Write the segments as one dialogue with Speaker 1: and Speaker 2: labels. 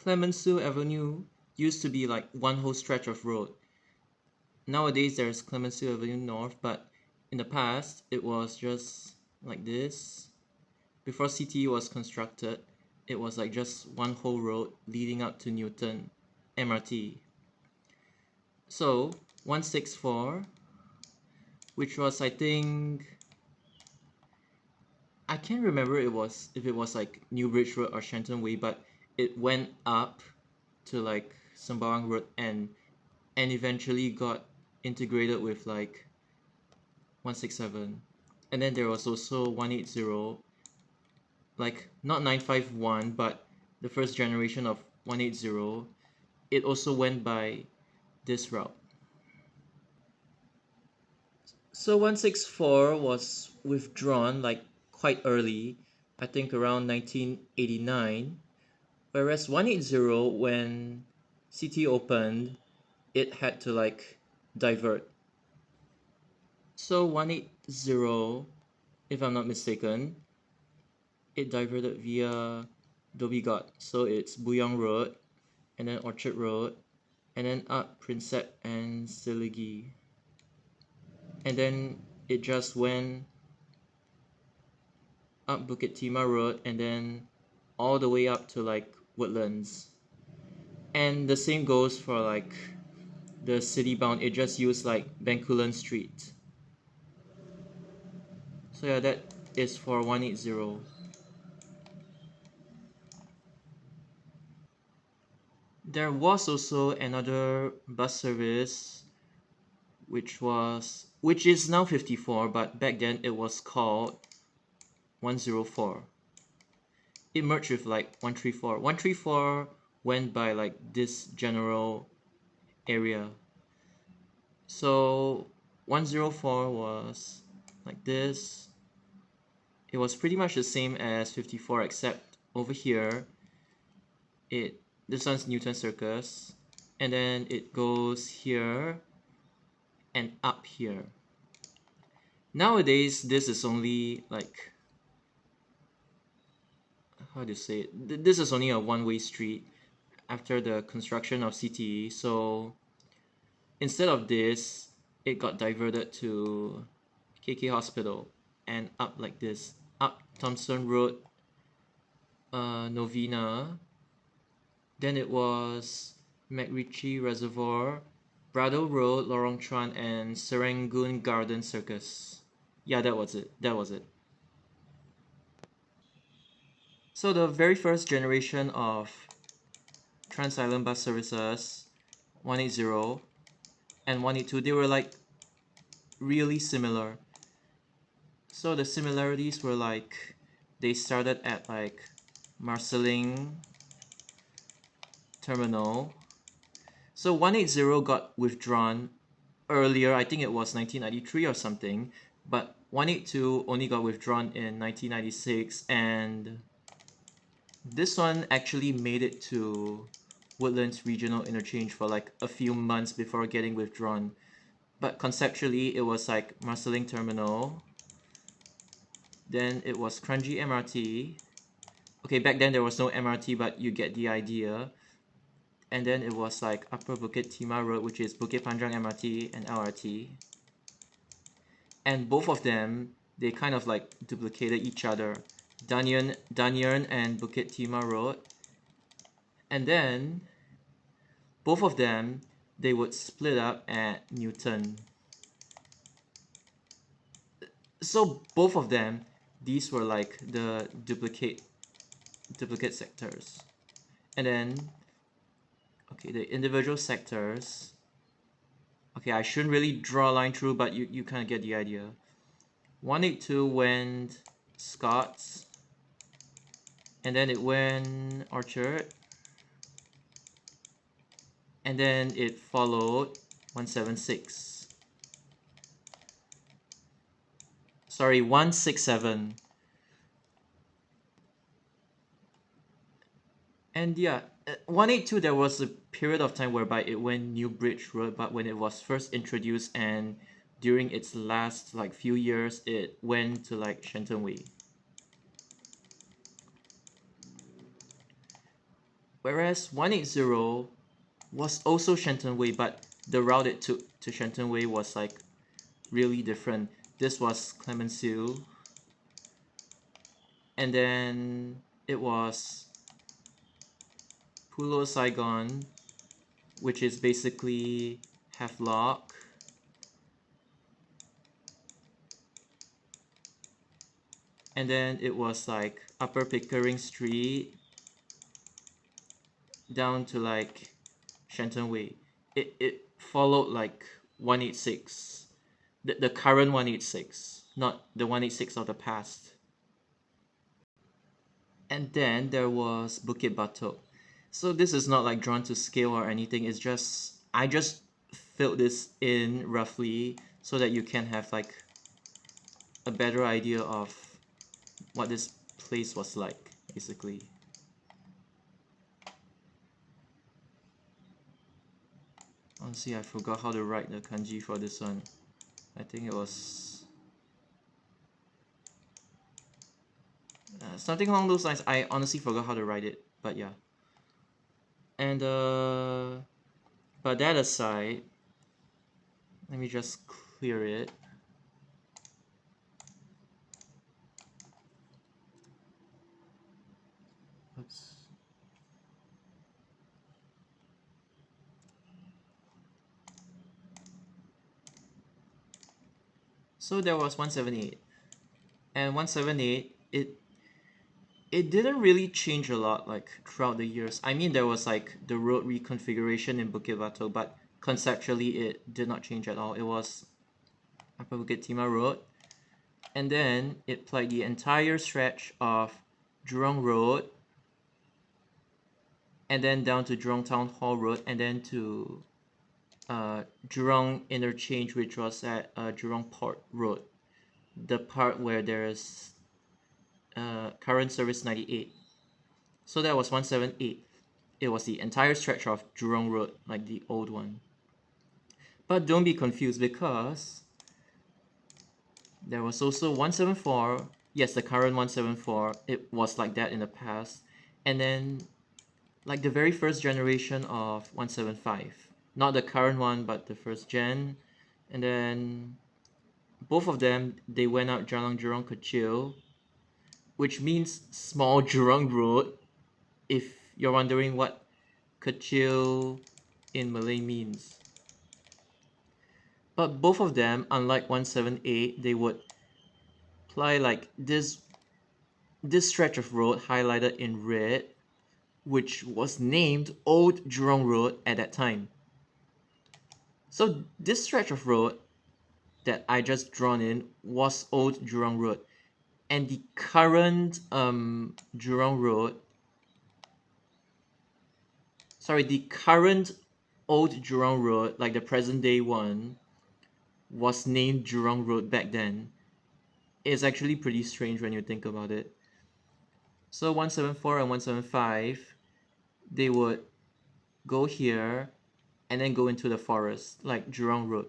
Speaker 1: Clemenceau Avenue used to be like one whole stretch of road. Nowadays there's Clemenceau Avenue North, but in the past it was just like this. Before CTE was constructed, it was like just one whole road leading up to Newton MRT. So 164, which was I think, I can't remember if it was like New Bridge Road or Shenton Way, but it went up to like Sembawang Road and eventually got integrated with like 167. And then there was also 180, like not 951, but the first generation of 180. It also went by this route. So 164 was withdrawn like quite early, I think around 1989, whereas 180, when CT opened, it had to like divert. So 180, if I'm not mistaken, it diverted via Dhoby Ghat. So it's Buyong Road, and then Orchard Road, and then up Prinsep and Siligi. And then it just went up Bukit Timah Road and then all the way up to like Woodlands. And the same goes for like the city bound, it just used like Bencoolen Street. So yeah, that is for 180. There was also another bus service which is now 54, but back then it was called 104. It merged with like 134. 134 went by like this general area. So 104 was like this. It was pretty much the same as 54, except over here this one's Newton Circus, and then it goes here and up here. Nowadays this is only like, how to say it, this is only a one-way street after the construction of CTE. So instead of this, it got diverted to KK Hospital and up like this, up Thompson Road, Novena. Then it was MacRitchie Reservoir, Brado Road, Lorong Chuan, and Serangoon Garden Circus. Yeah, that was it. So the very first generation of Trans-Island bus services, 180 and 182, they were like really similar. So the similarities were like, they started at like Marsiling Terminal. So 180 got withdrawn earlier, I think it was 1993 or something, but 182 only got withdrawn in 1996, and this one actually made it to Woodlands Regional Interchange for like a few months before getting withdrawn. But conceptually, it was like Marsiling Terminal, then it was Kranji MRT. Okay, back then there was no MRT, but you get the idea. And then it was like Upper Bukit Timah Road, which is Bukit Panjang MRT and LRT. And both of them, they kind of like duplicated each other. Danyeon and Bukit Timah Road. And then both of them, they would split up at Newton. So both of them, these were like the duplicate sectors. And then, okay, the individual sectors, okay, I shouldn't really draw a line through, but you kind of get the idea. 182 went Scots, and then it went Orchard, and then it followed 176. Sorry, 167. And yeah, 182, there was a period of time whereby it went New Bridge Road, but when it was first introduced and during its last like few years, it went to like Shenton Way. Whereas 180 was also Shenton Way, but the route it took to Shenton Way was like really different. This was Clemenceau, and then it was Pulo Saigon, which is basically Havelock, and then it was like Upper Pickering Street down to like Shenton Way. It followed like 186, the current 186, not the 186 of the past. And then there was Bukit Batok. So this is not like drawn to scale or anything. It's just I just filled this in roughly so that you can have like a better idea of what this place was like, basically. Honestly, I forgot how to write the kanji for this one. I think it was something along those lines. I honestly forgot how to write it, but yeah. And but that aside, let me just clear it. Oops. So there was 178, and 178 it didn't really change a lot like throughout the years. I mean, there was like the road reconfiguration in Bukit Batok, but conceptually it did not change at all. It was Upper Bukit Timah Road, and then it played the entire stretch of Jurong Road, and then down to Jurong Town Hall Road, and then to Jurong Interchange, which was at Jurong Port Road, the part where there is current service 98. So that was 178. It was the entire stretch of Jurong Road, like the old one. But don't be confused because there was also 174. Yes, the current 174. It was like that in the past. And then like the very first generation of 175. Not the current one, but the first gen. And then both of them, they went out Jalan Jurong Kecil, which means small Jurong Road, if you're wondering what Kecil in Malay means. But both of them, unlike 178, they would ply like this stretch of road highlighted in red, which was named Old Jurong Road at that time. So this stretch of road that I just drawn in was Old Jurong Road, and the current Jurong Road, the current Old Jurong Road, like the present day one, was named Jurong Road back then. It's actually pretty strange when you think about it. So 174 and 175, they would go here and then go into the forest, like Jurong Road.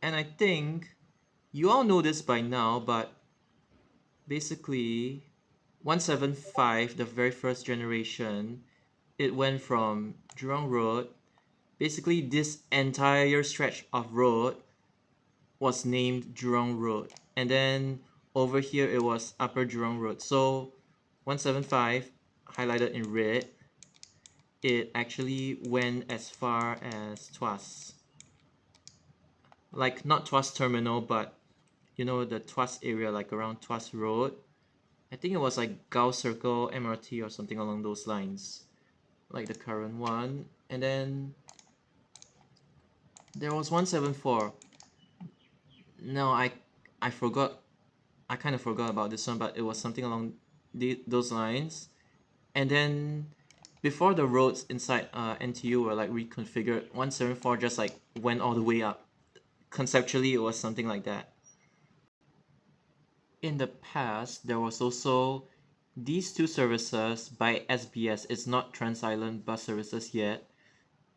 Speaker 1: And I think you all know this by now, but basically 175, the very first generation, it went from Jurong Road. Basically, this entire stretch of road was named Jurong Road. And then over here, it was Upper Jurong Road. So 175, highlighted in red, it actually went as far as Tuas. Like, not Tuas Terminal, but you know, the Tuas area, like around Tuas Road. I think it was like Gao Circle MRT or something along those lines, like the current one. And then there was 174. No, I forgot. I kind of forgot about this one, but it was something along those lines. And then before the roads inside NTU were like reconfigured, 174 just like went all the way up. Conceptually, it was something like that. In the past, there was also these two services by SBS. It's not Trans Island Bus Services yet.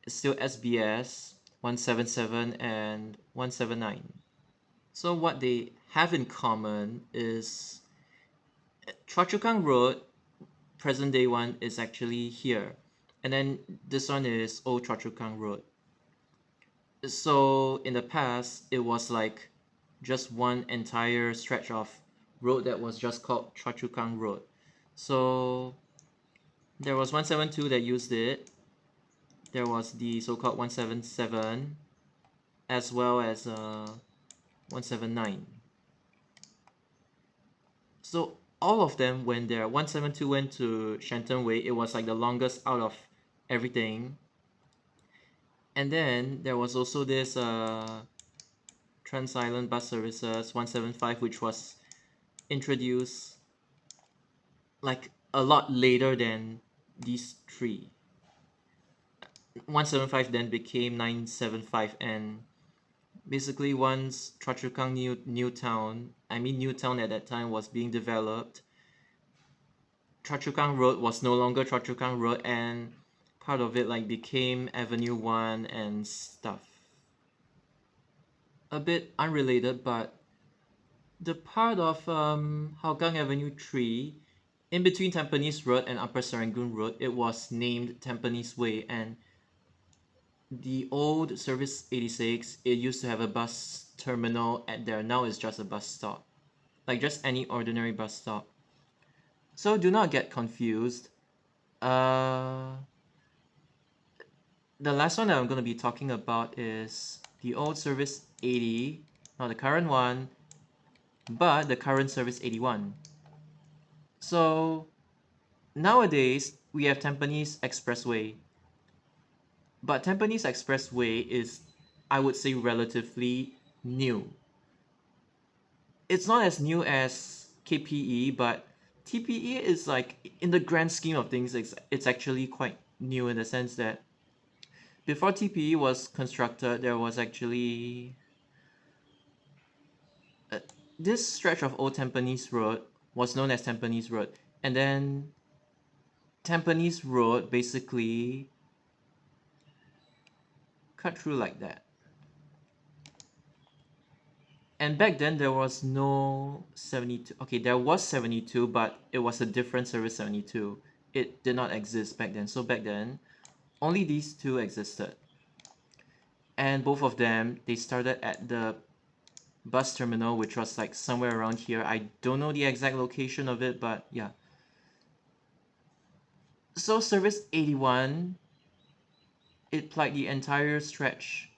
Speaker 1: It's still SBS 177 and 179. So what they have in common is Choa Chu Kang Road present day one is actually here. And then this one is Old Choa Chu Kang Road. So in the past, it was like just one entire stretch of road that was just called Choa Chu Kang Road. So there was 172 that used it. There was the so-called 177, as well as 179. So all of them, when their 172 went to Shenton Way, it was like the longest out of everything. And then there was also this Trans-Island Bus Services 175, which was introduced like a lot later than these three. 175 then became 975, and basically once Choa Chu Kang Newtown at that time was being developed, Choa Chu Kang Road was no longer Choa Chu Kang Road, and part of it like became Avenue 1 and stuff. A bit unrelated, but the part of Hougang Avenue 3 in between Tampines Road and Upper Serangoon Road, it was named Tampines Way, and the old Service 86, it used to have a bus terminal at there. Now it's just a bus stop, like just any ordinary bus stop. So do not get confused. The last one that I'm going to be talking about is the old Service 80, not the current one, but the current Service 81. So nowadays, we have Tampines Expressway. But Tampines Expressway is, I would say, relatively new. It's not as new as KPE, but TPE is like, in the grand scheme of things, it's actually quite new in the sense that before TPE was constructed, there was actually this stretch of Old Tampines Road was known as Tampines Road, and then Tampines Road basically cut through like that. And back then there was no 72. Okay, there was 72, but it was a different Service 72. It did not exist back then. So back then, only these two existed. And both of them, they started at the bus terminal, which was like somewhere around here. I don't know the exact location of it, but yeah. So Service 81, it plied the entire stretch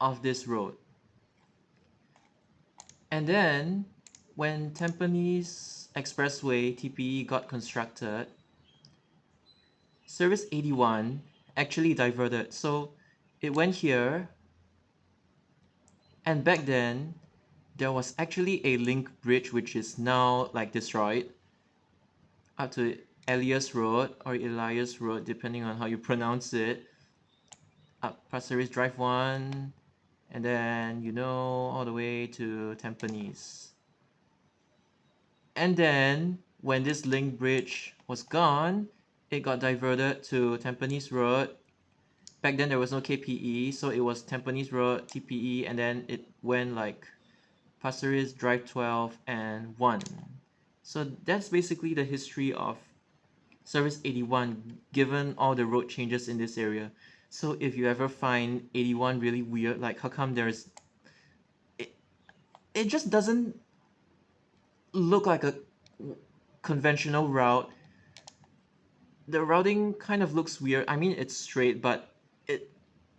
Speaker 1: of this road. And then when Tampines Expressway TPE got constructed, Service 81 actually diverted. So it went here, and back then there was actually a link bridge which is now like destroyed up to Elias Road or Elias Road, depending on how you pronounce it, up Pasir Ris Drive 1, and then all the way to Tampines. And then when this link bridge was gone, it got diverted to Tampines Road. Back then there was no KPE, so it was Tampines Road, TPE, and then it went like Pasir Ris Drive 12 and 1. So that's basically the history of Service 81, given all the road changes in this area. So if you ever find 81 really weird, like how come there's... It just doesn't look like a conventional route. The routing kind of looks weird. I mean, it's straight, but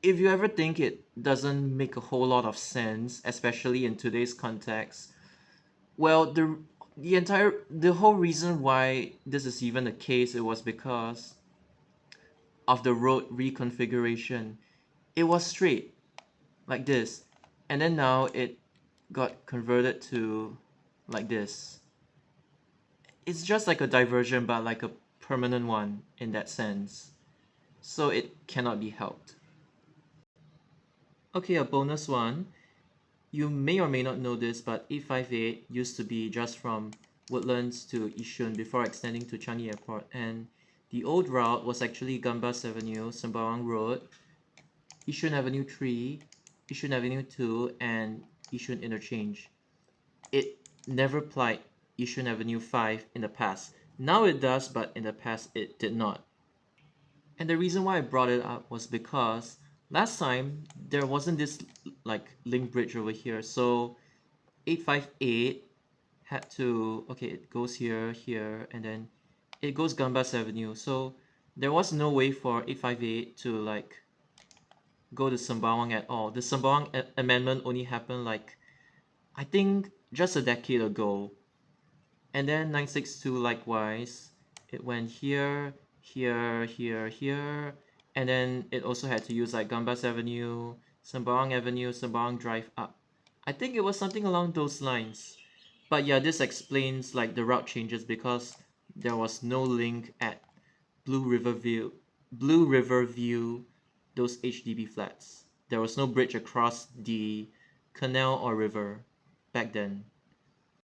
Speaker 1: if you ever think it doesn't make a whole lot of sense, especially in today's context, well, the whole reason why this is even the case, it was because of the road reconfiguration. It was straight like this, and then now it got converted to like this. It's just like a diversion, but like a permanent one in that sense. So it cannot be helped. Okay, a bonus one. You may or may not know this, but 858 used to be just from Woodlands to Yishun before extending to Changi Airport, and the old route was actually Gambas Avenue, Sembawang Road, Yishun Avenue 3, Yishun Avenue 2, and Yishun Interchange. It never plied Yishun Avenue 5 in the past. Now it does, but in the past it did not. And the reason why I brought it up was because last time there wasn't this like link bridge over here. So 858 had to, okay, it goes here, here, and then it goes Gambas Avenue. So there was no way for 858 to like go to Sembawang at all. The Sembawang amendment only happened like, I think, just a decade ago. And then 962 likewise, it went here, here, here, here, and then it also had to use like Gambas Avenue, Sembawang Drive up. I think it was something along those lines. But yeah, this explains like the route changes because there was no link at Blue River View, Blue River View, those HDB flats. There was no bridge across the canal or river back then.